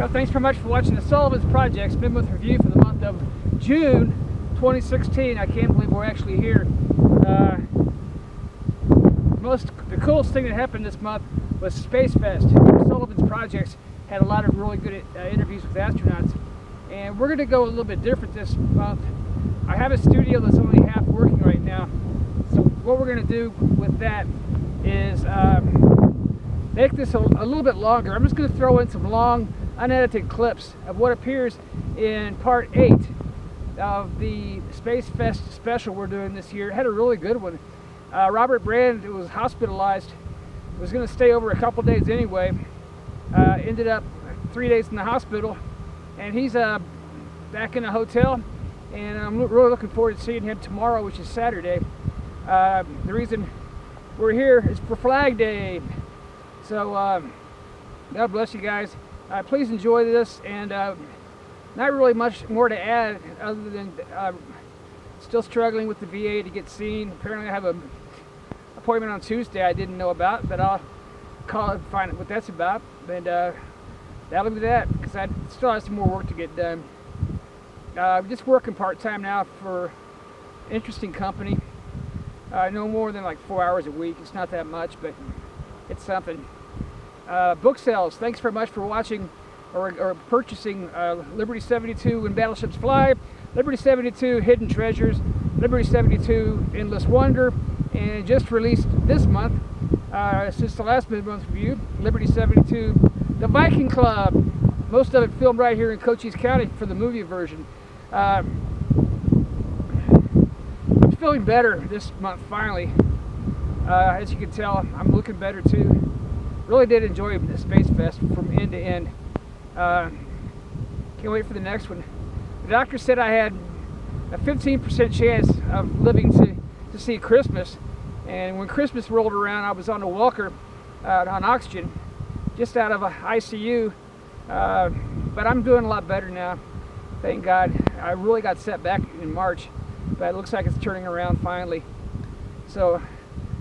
Well, thanks very much for watching the Sullivan's Project's Midmonth review for the month of June 2016. I can't believe we're actually here. The coolest thing that happened this month was Spacefest. Sullivan's Projects had a lot of really good interviews with astronauts, and we're going to go a little bit different this month. I have a studio that's only half working right now, so what we're going to do with that is make this a little bit longer. I'm just going to throw in some long unedited clips of what appears in part 8 of the Spacefest special we're doing this year. It had a really good one. Robert Brand, who was hospitalized, was going to stay over a couple days anyway. Ended up 3 days in the hospital, and he's back in a hotel, and I'm really looking forward to seeing him tomorrow, which is Saturday. The reason we're here is for Flag Day. So God bless you guys. Please enjoy this, and not really much more to add other than still struggling with the VA to get seen. Apparently I have an appointment on Tuesday I didn't know about, but I'll call and find out what that's about, and that'll be that, because I still have some more work to get done. I'm just working part-time now for interesting company. No more than like 4 hours a week. It's not that much, but it's something. Book sales, thanks very much for watching or purchasing Liberty 72 When Battleships Fly, Liberty 72 Hidden Treasures, Liberty 72 Endless Wonder, and just released this month, since the last mid-month review, Liberty 72 The Viking Club. Most of it filmed right here in Cochise County for the movie version. I'm feeling better this month finally. As you can tell, I'm looking better too. Really did enjoy the Spacefest from end to end. Can't wait for the next one. The doctor said I had a 15% chance of living to see Christmas, and when Christmas rolled around I was on a walker on oxygen just out of a ICU, but I'm doing a lot better now, thank God. I really got set back in March, but it looks like it's turning around finally. So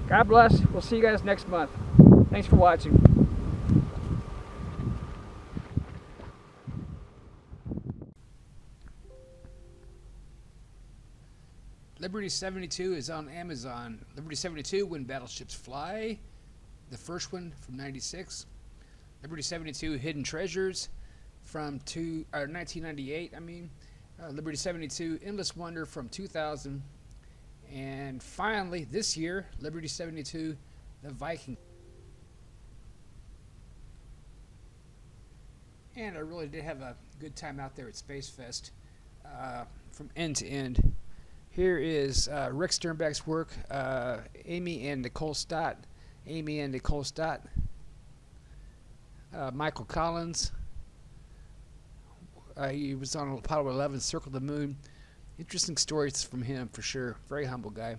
God bless. We'll see you guys next month. Thanks for watching. Liberty 72 is on Amazon. Liberty 72 When Battleships Fly, the first one from '96. Liberty 72 Hidden Treasures from 1998. Liberty 72 Endless Wonder from 2000. And finally, this year, Liberty 72 The Viking. And I really did have a good time out there at Spacefest, from end to end. Here is Rick Sternbach's work, Amy and Nicole Stott, Michael Collins. He was on Apollo 11, Circle the Moon. Interesting stories from him for sure. Very humble guy.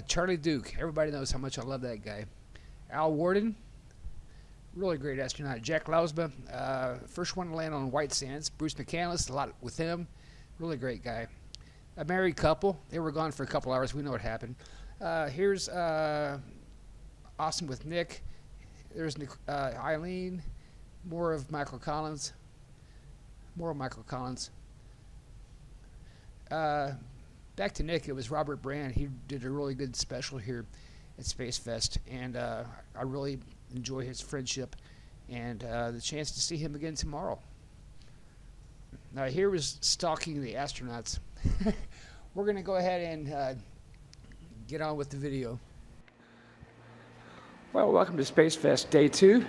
Charlie Duke. Everybody knows how much I love that guy. Al Warden. Really great astronaut. Jack Lausba, first one to land on White Sands. Bruce McCandless, a lot with him. Really great guy. A married couple. They were gone for a couple hours. We know what happened. Here's Awesome with Nick. There's Eileen. More of Michael Collins. Back to Nick. It was Robert Brand. He did a really good special here at Spacefest, and I really enjoy his friendship and the chance to see him again tomorrow. Now here was Stalking the Astronauts. We're going to go ahead and get on with the video. Well, welcome to Spacefest Day 2.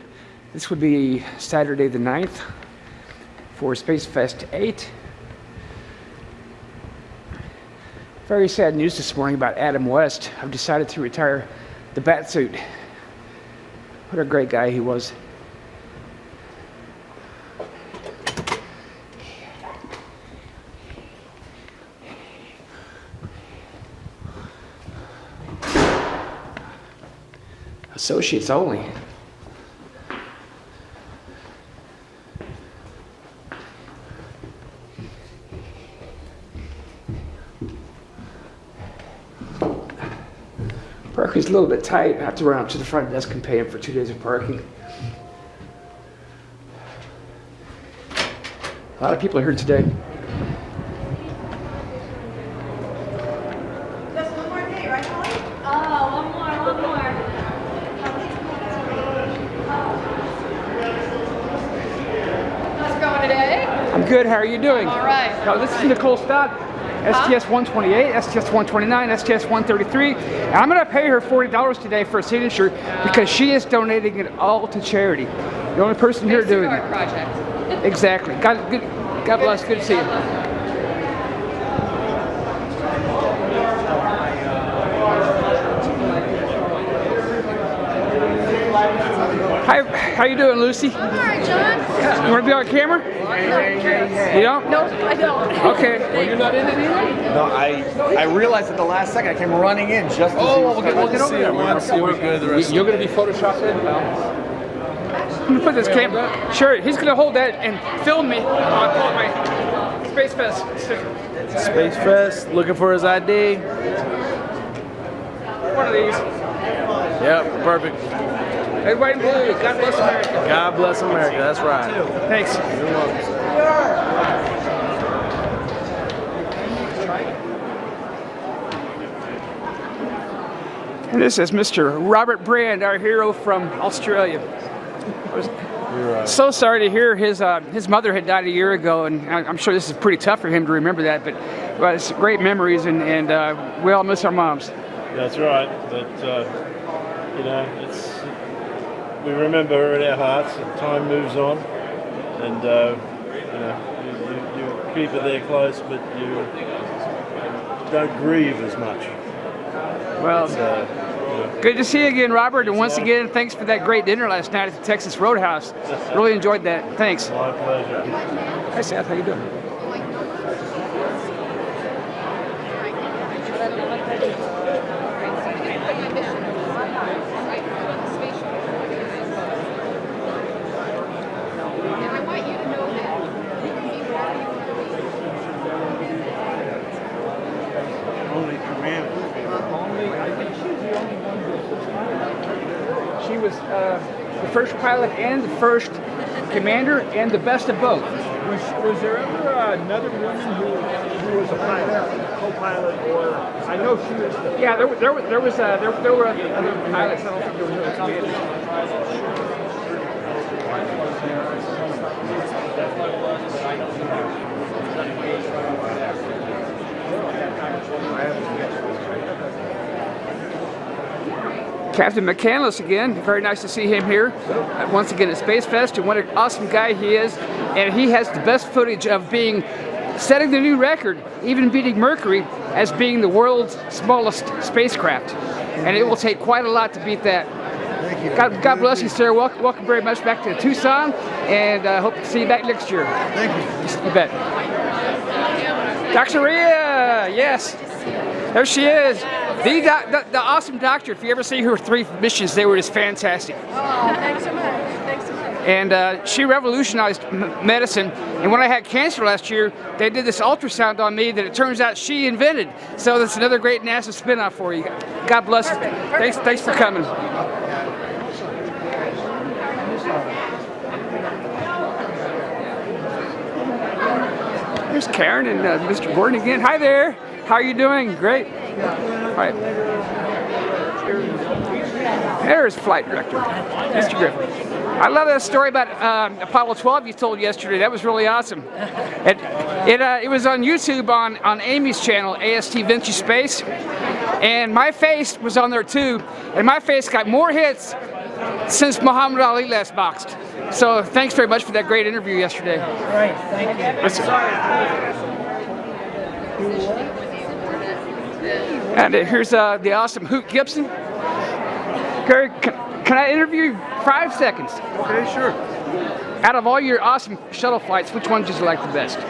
This would be Saturday the 9th for Spacefest 8. Very sad news this morning about Adam West. I've decided to retire the batsuit. What a great guy he was. Associates only. Parking's a little bit tight. I have to run up to the front desk and pay him for 2 days of parking. A lot of people are here today. Just one more day, right, Holly? Oh, one more. How's it going today? I'm good. How are you doing? All right. Now, this is Nicole Stott, STS 128, STS 129, STS 133. And I'm going to pay her $40 today for a signature because she is donating it all to charity. The only person here doing it. Project. Exactly. God bless. Good to see you. Hi, how you doing, Lucy? All right, John. You want to be on camera? You don't? No, I don't. Okay. Well, you're not in it either? No, I realized at the last second I came running in just as We'll get over there. You're going to be photoshopped in? I'm gonna put this camera. Sure, he's gonna hold that and film me. I'll pull out my Spacefest. Spacefest, looking for his ID. One of these. Yep, perfect. Hey, white and blue. God bless America. God bless America, that's right. Thanks. And this is Mr. Robert Brand, our hero from Australia. I was so sorry to hear his mother had died a year ago, and I'm sure this is pretty tough for him to remember that, but it's great memories, and we all miss our moms. That's right. But we remember her in our hearts, and time moves on, and you keep her there close, but you don't grieve as much. Well, good to see you again, Robert, and once again, thanks for that great dinner last night at the Texas Roadhouse. Really enjoyed that. Thanks. My pleasure. Hi, Seth. How you doing? Only commander. She was the first pilot and the first commander and the best of both. Was there ever another woman who was a pilot, co-pilot, or I know she was. Yeah, there were other pilots. I don't think there was other commanders. Captain McCandless again. Very nice to see him here once again at Spacefest, and what an awesome guy he is. And he has the best footage of setting the new record, even beating Mercury as being the world's smallest spacecraft. And it will take quite a lot to beat that. Thank you. God bless you, sir. Welcome very much back to Tucson, and hope to see you back next year. Thank you. You bet. Dr. Rhea, yes. There she is. The awesome doctor. If you ever see her 3 missions, they were just fantastic. Oh, thanks so much. Thanks so much. And she revolutionized medicine. And when I had cancer last year, they did this ultrasound on me that it turns out she invented. So that's another great NASA spin-off for you. God bless you. Thanks for coming. There's Karen and Mr. Gordon again. Hi there. How are you doing? Great. All right. There's Flight Director, Mr. Griffin. I love that story about Apollo 12 you told yesterday. That was really awesome. It was on YouTube on Amy's channel, AST Vinci Space, and my face was on there too. And my face got more hits since Muhammad Ali last boxed. So thanks very much for that great interview yesterday. Right, thank you. And here's the awesome Hoot Gibson. Gary, can I interview you 5 seconds? Okay, sure. Out of all your awesome shuttle flights, which one did you like the best? The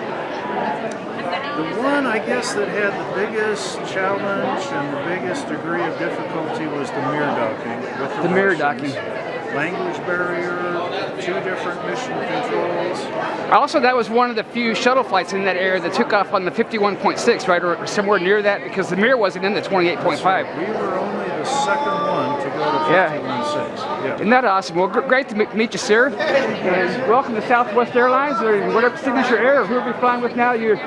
one, I guess, that had the biggest challenge and the biggest degree of difficulty was the mirror docking. With The mirror docking. Language barrier, 2 different mission controls. Also, that was one of the few shuttle flights in that area that took off on the 51.6, right, or somewhere near that, because the Mir wasn't in the 28.5. We were only the second one to go to 51.6. Yeah. Isn't that awesome? Well, great to meet you, sir. And welcome to Southwest Airlines, or whatever Signature Air, or whoever you're flying with now. You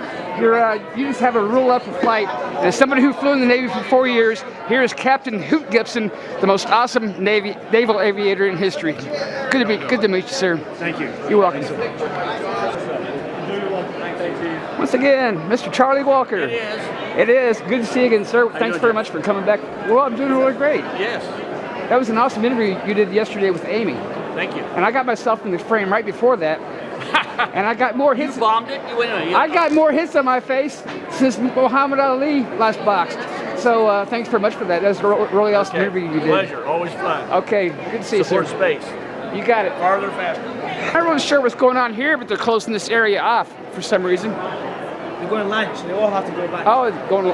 just have a rule up for flight. And as somebody who flew in the Navy for 4 years, here is Captain Hoot Gibson, the most awesome naval aviator in history. Good to meet you, sir. Thank you. You're welcome. Once again, Mr. Charlie Walker. It is. It is. Good to see you again, sir. Thanks very much for coming back. Well, I'm doing really great. Yes. That was an awesome interview you did yesterday with Amy. Thank you. And I got myself in the frame right before that. And I got more hits. You bombed it. You went in. I got more hits on my face since Muhammad Ali last boxed. So thanks very much for that. That was a really awesome interview you did. Pleasure. Always fun. Okay. Good to see you, sir. Support space. You got it. Farther, faster. I'm not really sure what's going on here, but they're closing this area off for some reason. They're going lunch. They all have to go back. Oh, it's going.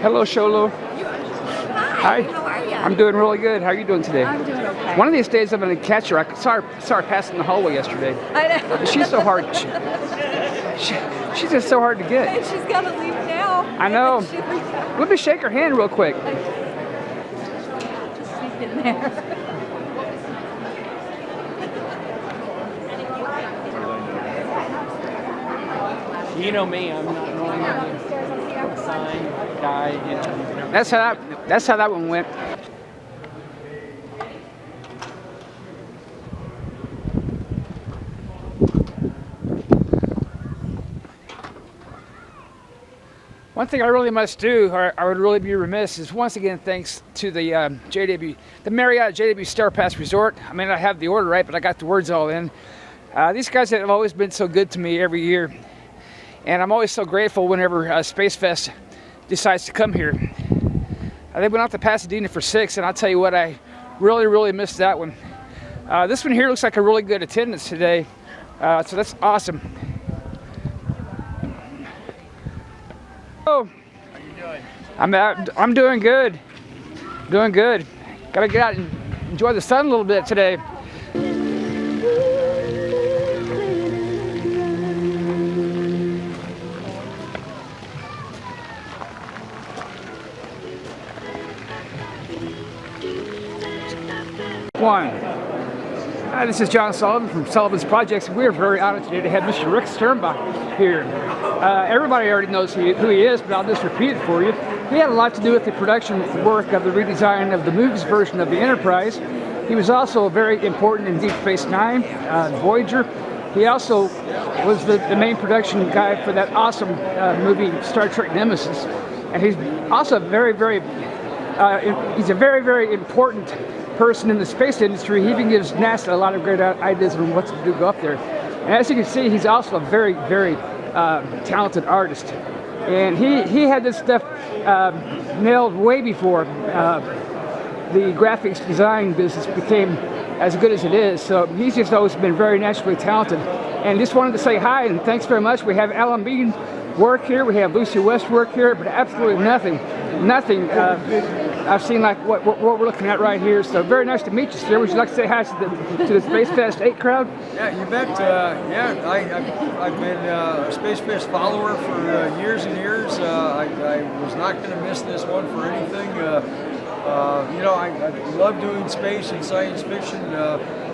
Hello, Sholo. Hi. How are you? I'm doing really good. How are you doing today? I'm doing okay. One of these days I'm going to catch her. I saw her passing the hallway yesterday. I know. She's so hard. She's just so hard to And get. she's got to leave now. I know. Let me shake her hand real quick. Just sneak in there. You know me, I'm not normally a sign guy, you know. That's how that one went. One thing I really must do, or I would really be remiss, is once again thanks to the the Marriott JW Star Pass Resort. I mean, I have the order right, but I got the words all in. These guys have always been so good to me every year, and I'm always so grateful whenever Spacefest decides to come here. They went out to Pasadena for 6, and I'll tell you what, I really missed that one. This one here looks like a really good attendance today, so that's awesome. Oh, how you doing? I'm doing good. Doing good. Gotta get out and enjoy the sun a little bit today. This is John Sullivan from Sullivan's Projects. We're very honored today to have Mr. Rick Sternbach here. Everybody already knows who he is, but I'll just repeat it for you. He had a lot to do with the production work of the redesign of the movies version of the Enterprise. He was also very important in Deep Space Nine, Voyager. He also was the main production guy for that awesome movie Star Trek Nemesis. And he's also he's a very important person in the space industry. He even gives NASA a lot of great ideas on what to do go up there. And as you can see, he's also a very talented artist. And he had this stuff nailed way before the graphics design business became as good as it is. So he's just always been very naturally talented. And just wanted to say hi and thanks very much. We have Alan Bean work here, we have Lucy West work here, but absolutely nothing I've seen like what we're looking at right here. So very nice to meet you, sir. Would you like to say hi to the Space Fest 8 crowd? Yeah, you bet. I've been a Space Fest follower for years and years. I was not going to miss this one for anything. I love doing space and science fiction.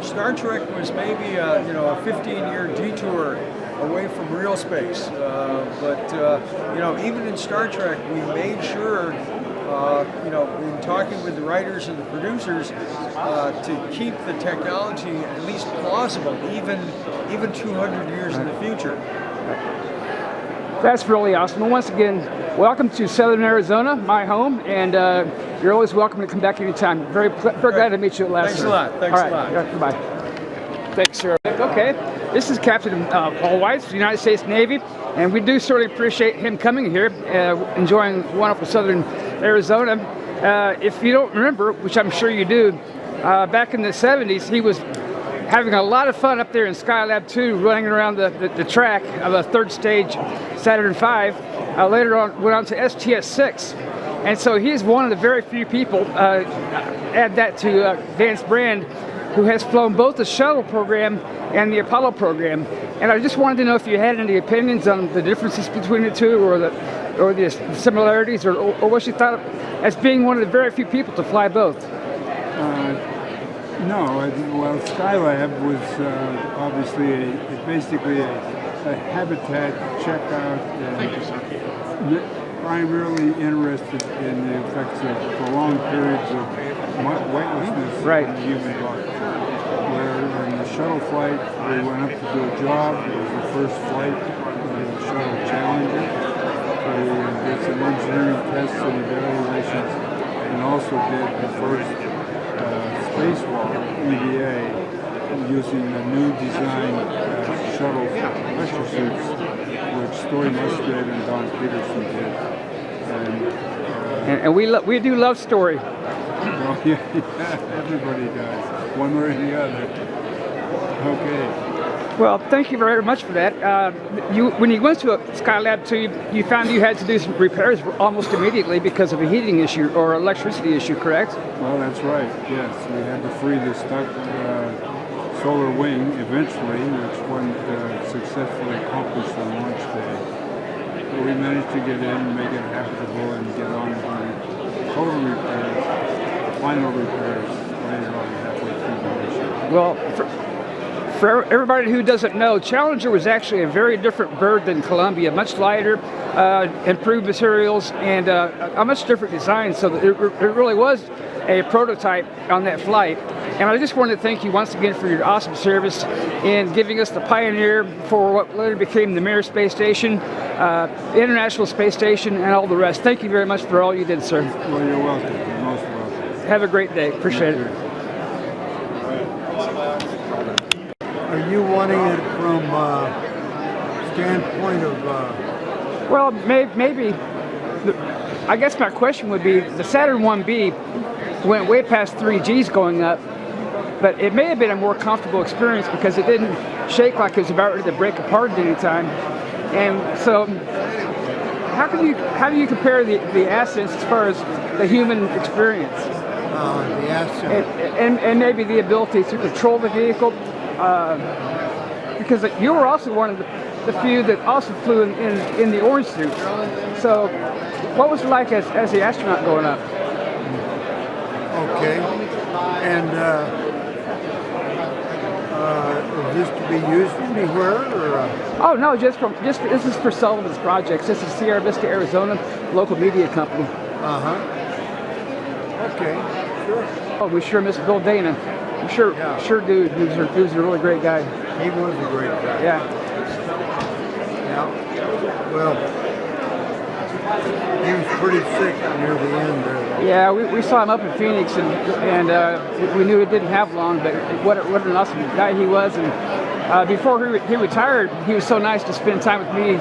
Star Trek was maybe a 15-year detour away from real space. But even in Star Trek, we made sure, in talking with the writers and the producers, to keep the technology at least plausible, even 200 years in the future. That's really awesome. And once again, welcome to Southern Arizona, my home, and you're always welcome to come back anytime. Very glad to meet you at last. Thanks a lot. Thanks a lot. Goodbye. Thanks, sir. Okay, this is Captain Paul Weitz of the United States Navy, and we do certainly appreciate him coming here, enjoying wonderful Southern Arizona. If you don't remember, which I'm sure you do, back in the 70s, he was having a lot of fun up there in Skylab 2, running around the track of a third stage Saturn V. Later on, went on to STS-6. And so he is one of the very few people, add that to Vance Brand, who has flown both the shuttle program and the Apollo program. And I just wanted to know if you had any opinions on the differences between the two, or the similarities, or what you thought of as being one of the very few people to fly both. No, well, Skylab was obviously basically a habitat checkout, and primarily interested in the effects of prolonged periods of weightlessness on the human body. Where in the shuttle flight, we went up to do a job. It was the first flight of the shuttle Challenger. So we did some engineering tests and evaluations, and also did the first spacewalk, EVA, using the new design shuttle pressure suits, which Story Musgrave and Don Peterson did. And we do love Story. Well, yeah, everybody does, one way or the other. Okay. Well, thank you very much for that. When you went to Skylab 2, you found you had to do some repairs almost immediately because of a heating issue or electricity issue, correct? Well, that's right, yes. We had to free the stuck solar wing eventually, which wasn't successfully accomplished on launch day. But we managed to get in, make it habitable, and get on to the total repairs, the final repairs later on, halfway through the mission. Well, for everybody who doesn't know, Challenger was actually a very different bird than Columbia, much lighter, improved materials, and a much different design, so that it really was a prototype on that flight. And I just wanted to thank you once again for your awesome service in giving us the pioneer for what later became the Mir Space Station, International Space Station, and all the rest. Thank you very much for all you did, sir. Well, you're welcome. You're most welcome. Have a great day. Appreciate it. Are you wanting it from standpoint of? Well, maybe. I guess my question would be: the Saturn 1B went way past 3 Gs going up, but it may have been a more comfortable experience because it didn't shake like it was about ready to break apart at any time. And so, how do you compare the ascents as far as the human experience? The ascent. And maybe the ability to control the vehicle. Because you were also one of the few that also flew in the orange suit. So, what was it like as the astronaut going up? Okay. And is this to be used anywhere? Or, Oh no, just this is for Sullivan's projects. This is Sierra Vista, Arizona, local media company. Okay. Sure. Oh, we sure miss Bill Dana. We sure do. He was a really great guy. He was a great guy. Yeah. Well, he was pretty sick near the end there. Yeah, we saw him up in Phoenix, and we knew it didn't have long, but what an awesome guy he was. And before he retired, he was so nice to spend time with me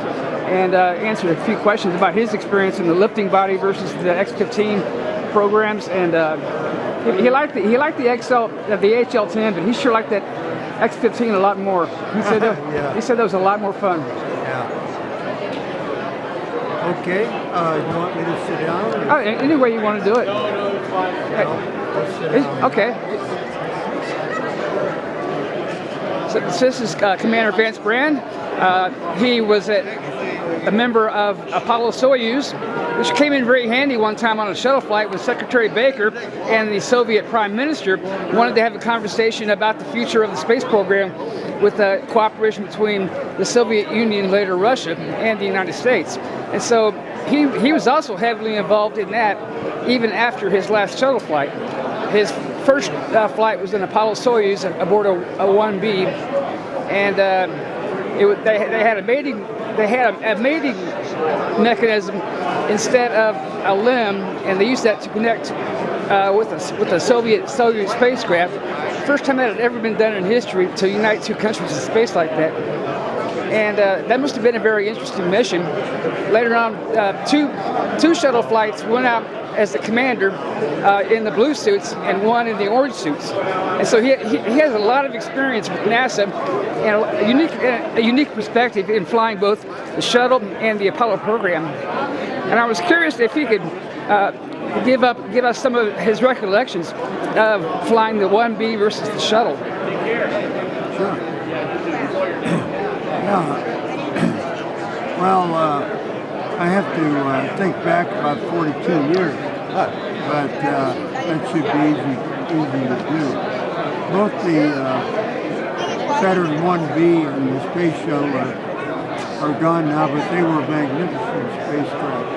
and answer a few questions about his experience in the lifting body versus the X-15 programs. And he liked the XL, the HL-10, but he sure liked that X-15 a lot more. He said he said that was a lot more fun. Yeah. Okay. You want me to sit down? Oh, any way you want to do it. Okay. So this is Commander Vance Brand. He was a member of Apollo Soyuz, which came in very handy one time on a shuttle flight when Secretary Baker and the Soviet Prime Minister wanted to have a conversation about the future of the space program with cooperation between the Soviet Union, later Russia, and the United States. And so he was also heavily involved in that even after his last shuttle flight. His first flight was in Apollo Soyuz aboard a 1B, and they had a mating mechanism instead of a limb, and they used that to connect with a Soviet spacecraft. First time that had ever been done in history to unite two countries in space like that. And that must have been a very interesting mission. Later on, two shuttle flights went out as the commander in the blue suits and one in the orange suits. And so he has a lot of experience with NASA and a unique perspective in flying both the shuttle and the Apollo program. And I was curious if he could give us some of his recollections of flying the 1B versus the shuttle. Sure. Yeah. Well, I have to think back about 42 years, but that should be easy to do. Both the Saturn 1B and the space shuttle are gone now, but they were magnificent spacecraft.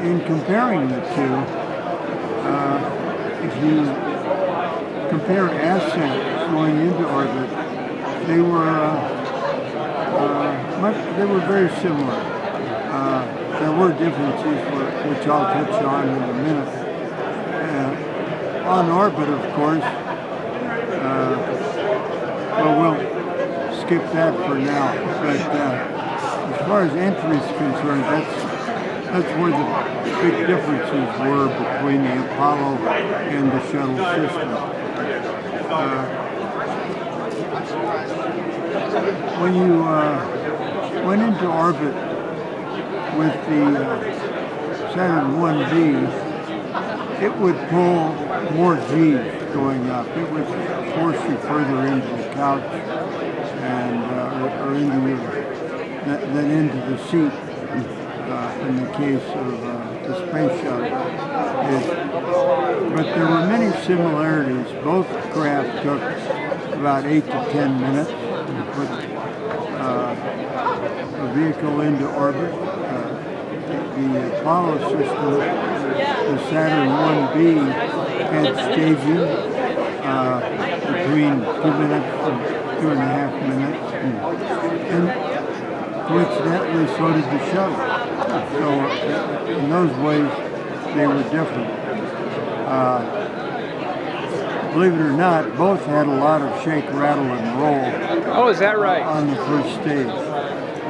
In comparing the two, if you compare ascent going into orbit, they were very similar. There were differences which I'll touch on in a minute. On orbit, of course, well, we'll skip that for now. But as far as entry is concerned, that's where the big differences were between the Apollo and the shuttle system. When you went into orbit with the Saturn 1B, it would pull more G's going up. It would force you further into the couch and or than into the seat. In the case of the space shuttle, but there were many similarities. Both craft took about 8 to 10 minutes to put a vehicle into orbit. The Apollo system, the Saturn 1B, had staging between 2 minutes and 2.5 minutes, and coincidentally, so did the shuttle. So in those ways, they were different. Believe it or not, both had a lot of shake, rattle, and roll. Oh, is that right? On the first stage.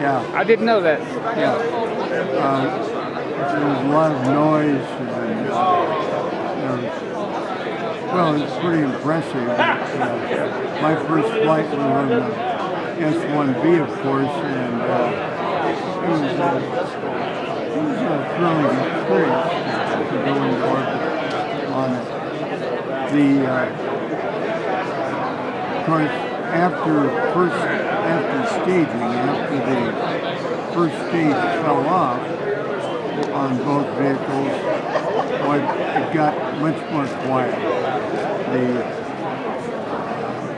Yeah. I didn't know that. Yeah. There was a lot of noise. And, well, it's pretty impressive. My first flight was on the S-1B, of course, and it was a thrilling experience to go into orbit on it. Of course, after staging, after the first stage fell off on both vehicles, it got much more quiet.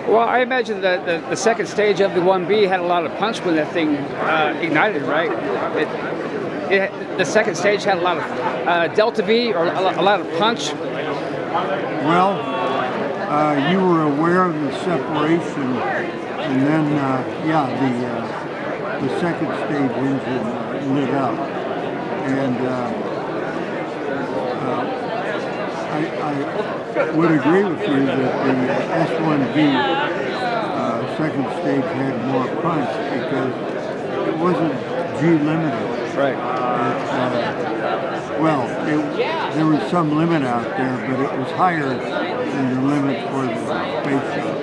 Well, I imagine that the second stage of the 1B had a lot of punch when that thing ignited, right? The second stage had a lot of delta V, or a lot of punch. Well, you were aware of the separation, and then, the second stage engine lit up. And I would agree with you that the S-1B second stage had more punch because it wasn't G-limited. Right. There was some limit out there, but it was higher than the limit for the space shuttle.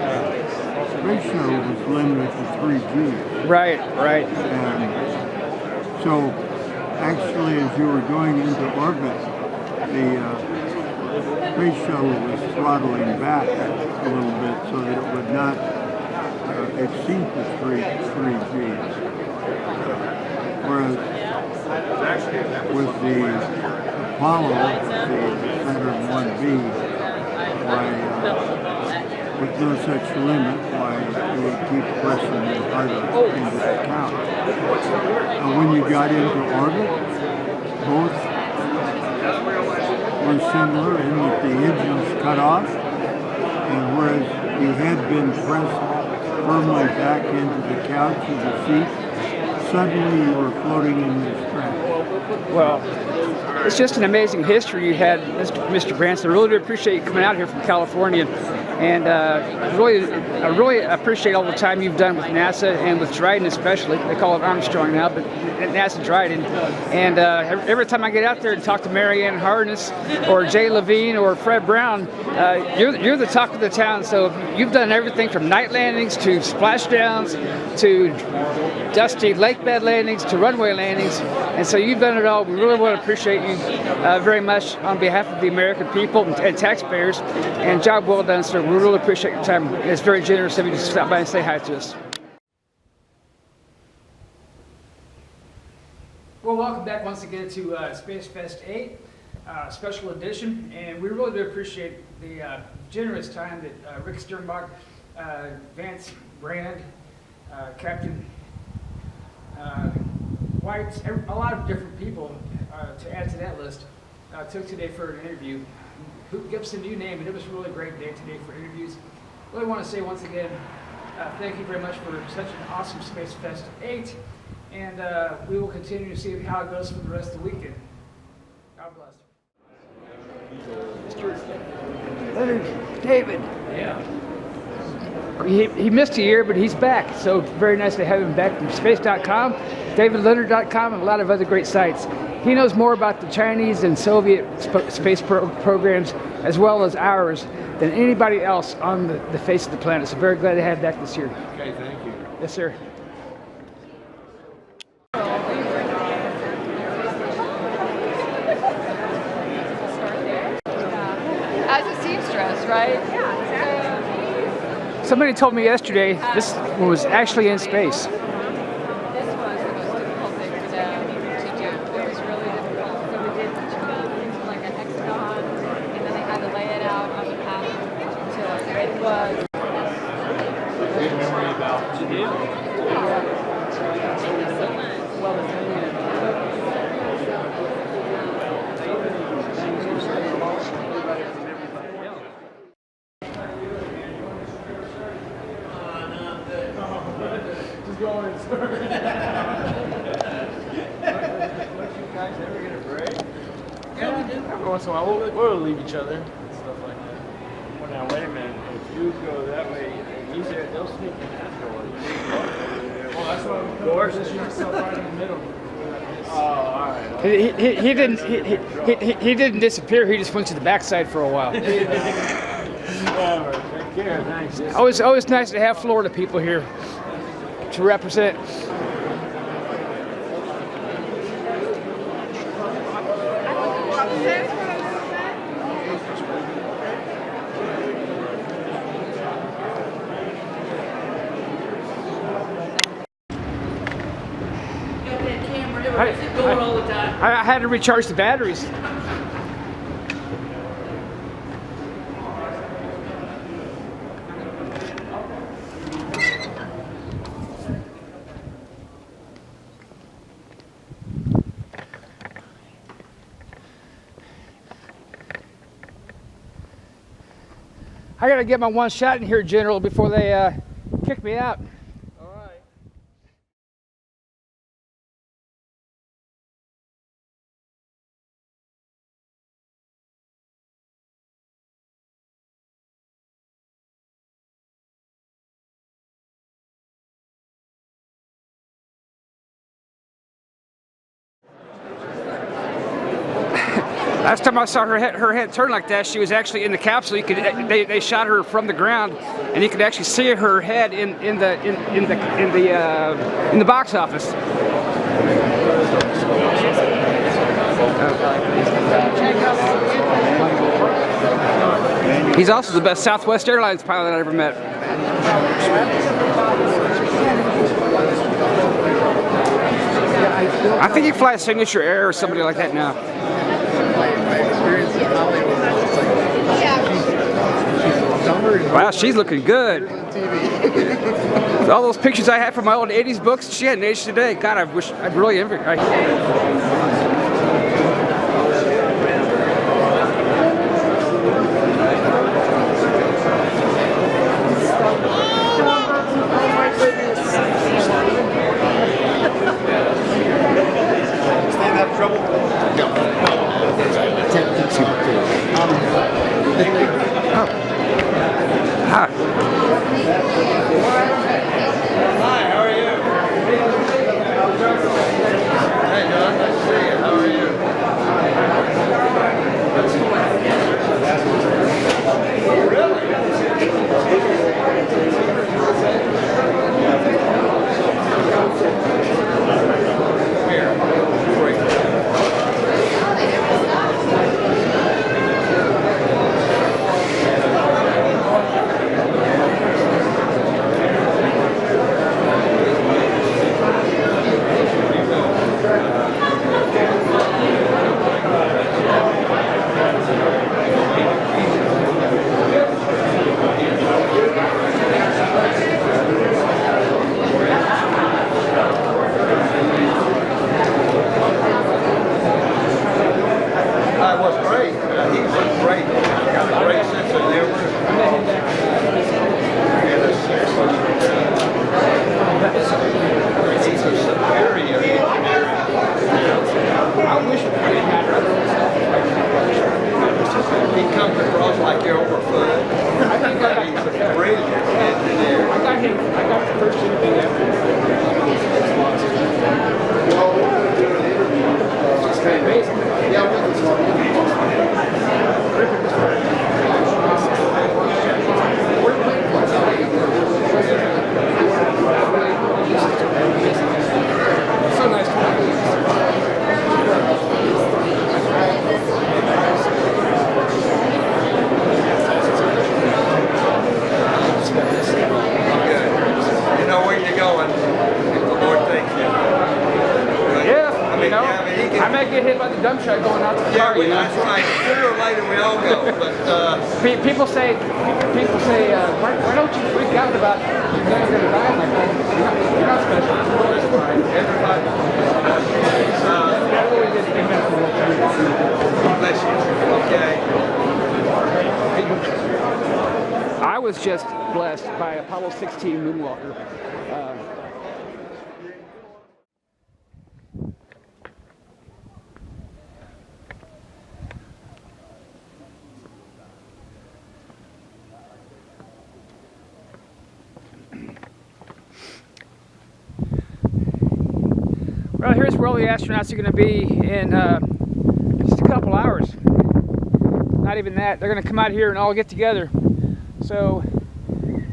The space shuttle was limited to 3 Gs. Right. And so, actually, as you were going into orbit, the space shuttle was throttling back a little bit so that it would not exceed the 3 Gs. Whereas with the Apollo, the Saturn 1B, with no such limit, it would keep pressing it harder into the couch. When you got into orbit, both were similar in that the engines cut off, and whereas you had been pressed firmly back into the couch or the seat, suddenly you were floating in the strap. Well, it's just an amazing history you had, Mr. Branson. I really do appreciate you coming out here from California And I really appreciate all the time you've done with NASA and with Dryden especially. They call it Armstrong now, but NASA Dryden. And every time I get out there and talk to Marianne Harness or Jay Levine or Fred Brown, you're the talk of the town. So you've done everything from night landings to splashdowns to dusty lake bed landings to runway landings. And so you've done it all. We really want to appreciate you very much on behalf of the American people and taxpayers. And job well done, sir. We really appreciate your time. It's very generous of you to stop by and say hi to us. Well, welcome back once again to Spacefest 8, special edition. And we really do appreciate the generous time that Rick Sternbach, Vance Brand, Captain White, a lot of different people to add to that list took today for an interview. Who Gibson, you name it. It was a really great day today for interviews. Really want to say once again, thank you very much for such an awesome Space Fest 8, and we will continue to see how it goes for the rest of the weekend. God bless. Mr. Leonard David. Yeah. He missed a year, but he's back. So very nice to have him back from space.com, davidleonard.com, and a lot of other great sites. He knows more about the Chinese and Soviet space programs as well as ours than anybody else on the face of the planet. So very glad to have him back this year. Okay, thank you. Yes, sir. As a seamstress, right? Yeah, exactly. Somebody told me yesterday this one was actually in space. This was the most difficult thing for them to do. It was really difficult. So we did into like an hexagon, and then they had to lay it out on the pattern until it was. Every once in a while, we'll leave each other and stuff like that. Well, now, wait a minute. If you go that way, they'll sneak in that door. Well, that's why we doors is yourself right in the middle. Oh, all right. He didn't disappear. He just went to the backside for a while. Take care. Thanks. Always nice to have Florida people here to represent. I had to recharge the batteries. I gotta get my one shot in here, General, before they kick me out. Last time I saw her head turn like that, she was actually in the capsule. You could they shot her from the ground, and you could actually see her head in the box office. He's also the best Southwest Airlines pilot I ever met. I think he flies Signature Air or somebody like that now. Wow, she's looking good. All those pictures I had from my old 80s books, she hadn't aged today. God, I wish I'd really envy her. dump truck going out to the car. You know? That's right. Sooner or later we all go. But people say, why don't you freak out about your dad going to die like that? You're not special. that's fine. Everybody. Bless you. Okay. I was just blessed by Apollo 16 moonwalker. Well, here's where all the astronauts are going to be in just a couple hours. Not even that. They're going to come out here and all get together. So,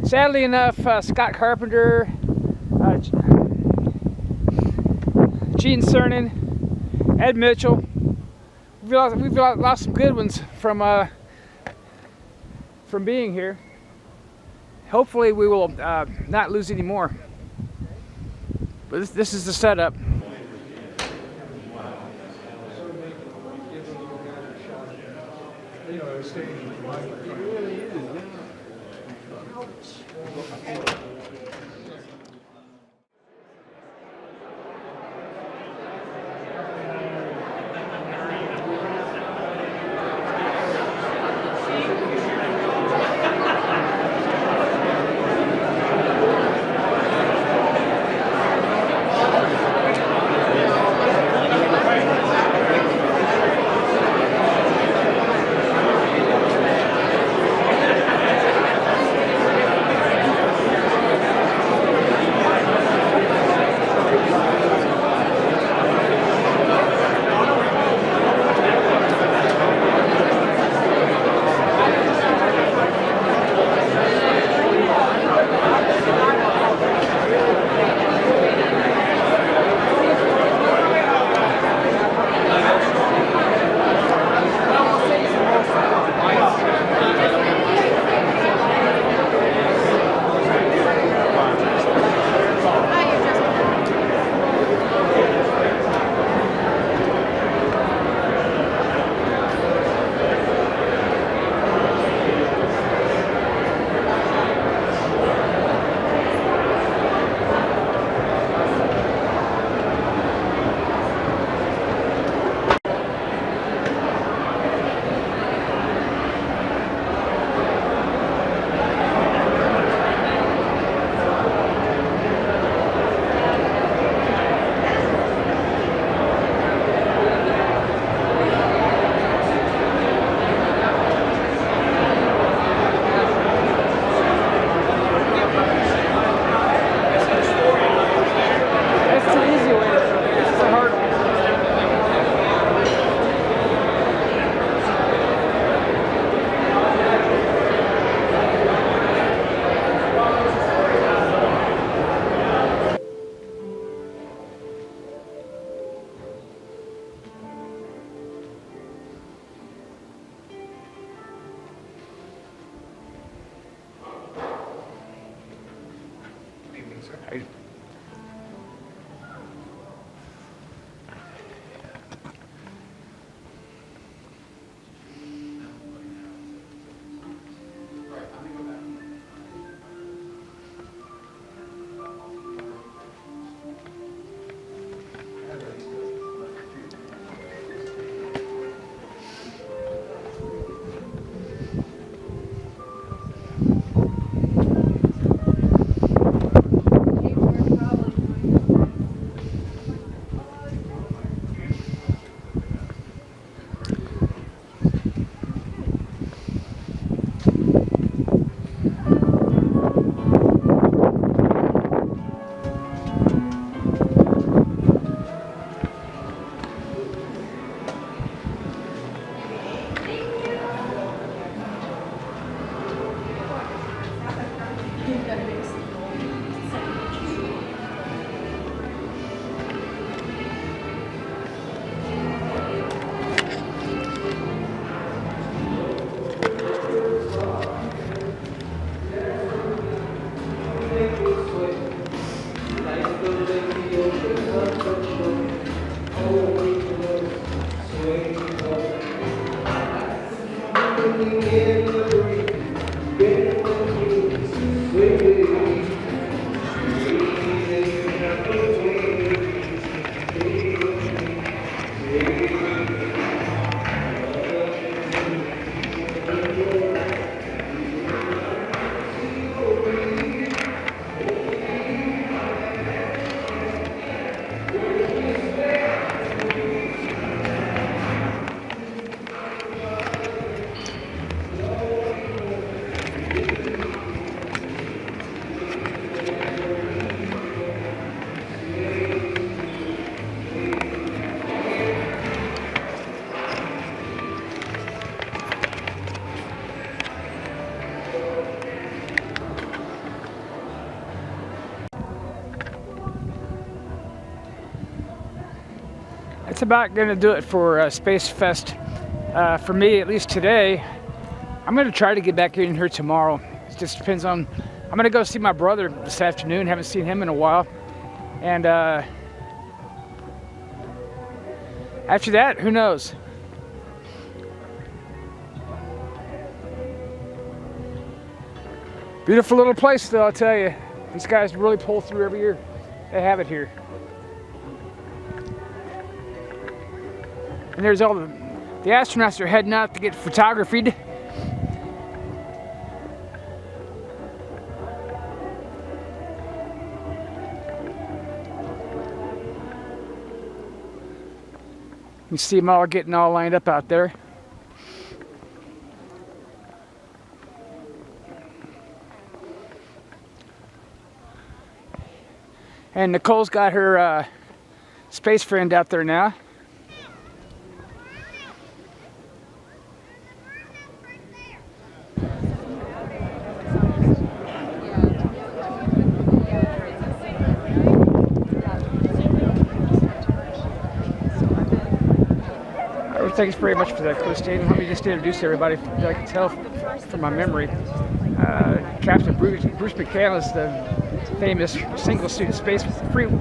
sadly enough, Scott Carpenter, Gene Cernan, Ed Mitchell, we've lost some good ones from being here. Hopefully we will not lose any more. But this is the setup. that's about going to do it for Spacefest. For me, at least today. I'm going to try to get back in here tomorrow. It just depends on... I'm going to go see my brother this afternoon. Haven't seen him in a while. And after that, who knows? Beautiful little place, though, I'll tell you. These guys really pull through every year. They have it here. And there's all the astronauts are heading out to get photographied. You see them all getting all lined up out there. And Nicole's got her space friend out there now. Thanks very much for that, Christine. Let me just introduce everybody that I can tell from my memory. Captain Bruce McCann is the famous single-student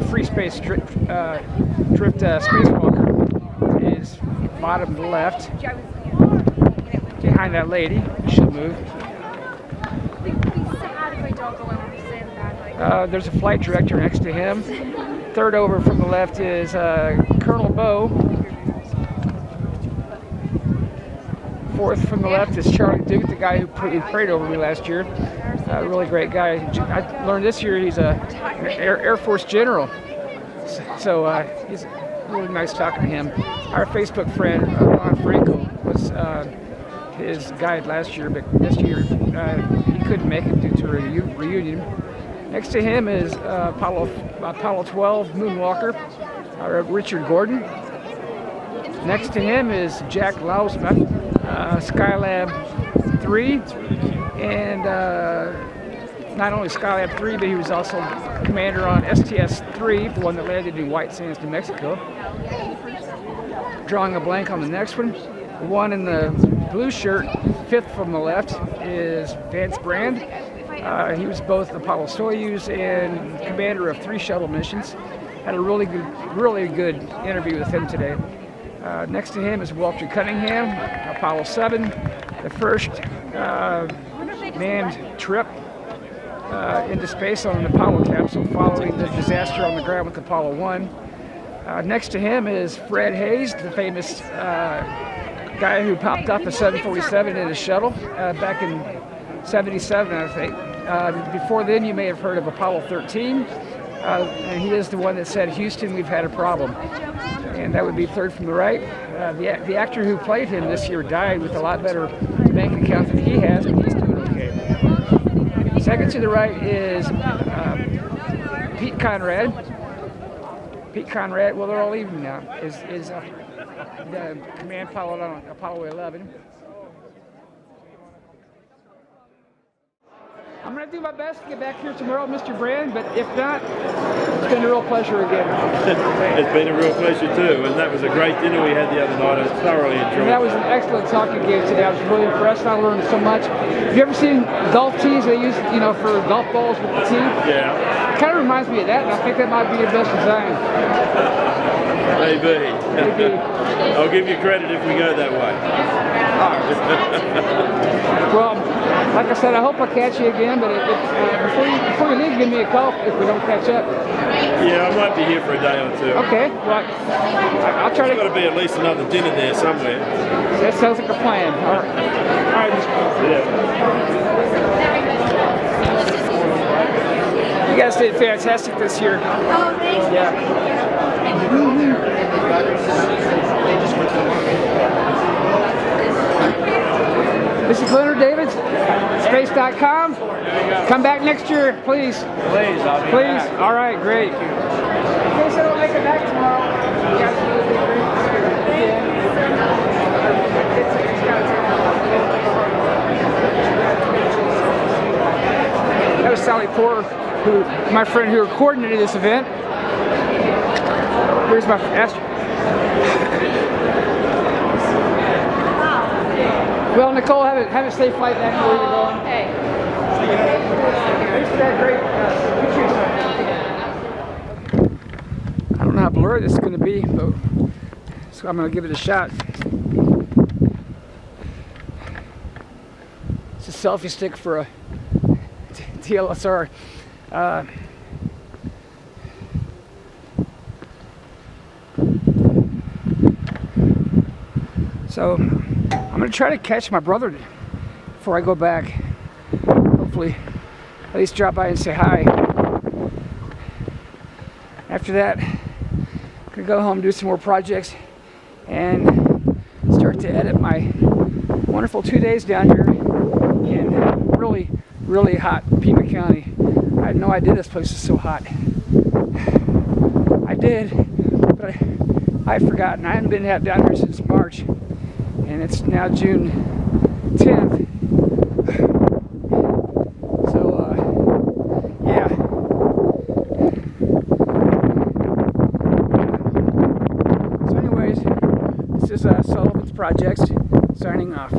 free space drift spacewalker. Is bottom left, behind that lady. She'll move. There's a flight director next to him. Third over from the left is Colonel Bo. Fourth from the left is Charlie Duke, the guy who prayed over me last year. Really great guy. I learned this year he's a Air Force general. So he's really nice talking to him. Our Facebook friend, Ron Frankel, was his guide last year, but this year he couldn't make it due to a reunion. Next to him is Apollo 12 moonwalker, Richard Gordon. Next to him is Jack Lausman, Skylab 3, and not only Skylab 3, but he was also commander on STS-3, the one that landed in White Sands, New Mexico. Drawing a blank on the next one. The one in the blue shirt, fifth from the left, is Vance Brand. He was both Apollo Soyuz and commander of 3 shuttle missions. Had a really good interview with him today. Next to him is Walter Cunningham, Apollo 7, the first manned trip into space on an Apollo capsule following the disaster on the ground with Apollo 1. Next to him is Fred Hayes, the famous guy who popped off a 747 in a shuttle back in '77, I think. Before then, you may have heard of Apollo 13. And he is the one that said, "Houston, we've had a problem." And that would be third from the right. The actor who played him this year died with a lot better bank account than he has, but he's doing okay. Second to the right is Pete Conrad. Pete Conrad, well, they're all leaving now, is the command pilot on Apollo 11. I'm going to do my best to get back here tomorrow, Mr. Brand, but if not, it's been a real pleasure again. It's been a real pleasure too, and that was a great dinner we had the other night. I thoroughly enjoyed it. That was an excellent talking game today. I was really impressed. I learned so much. Have you ever seen golf tees they use, for golf balls with the tee? Yeah. It kind of reminds me of that, and I think that might be your best design. Maybe. I'll give you credit if we go that way. Well, like I said, I hope I catch you again, but before you leave, give me a call if we don't catch up. Yeah, I might be here for a day or two. Okay, well, I'll try to... There's got to be at least another dinner there somewhere. That sounds like a plan. All right. All right. Yeah. You guys did fantastic this year. Oh, thank you. Yeah. This is Leonard Davids, space.com. Come back next year, please. Please, I'll be back. All right, great. In case I don't make it back tomorrow, you guys will be That was Sally Poor, my friend who coordinated this event. Here's my Well, Nicole, have a safe flight back to where you're going. Hey. Thanks for that great picture. I don't know how blurry this is going to be, but so I'm going to give it a shot. It's a selfie stick for a DLSR. So I'm going to try to catch my brother before I go back. Hopefully, at least drop by and say hi. After that, I'm going to go home, do some more projects, and start to edit my wonderful 2 days down here in really, really hot Pima County. I had no idea this place was so hot. I did, but I'd forgotten. I hadn't been down here since March, and it's now June 10th. So, yeah. So anyways, this is Sullivan's Projects, signing off.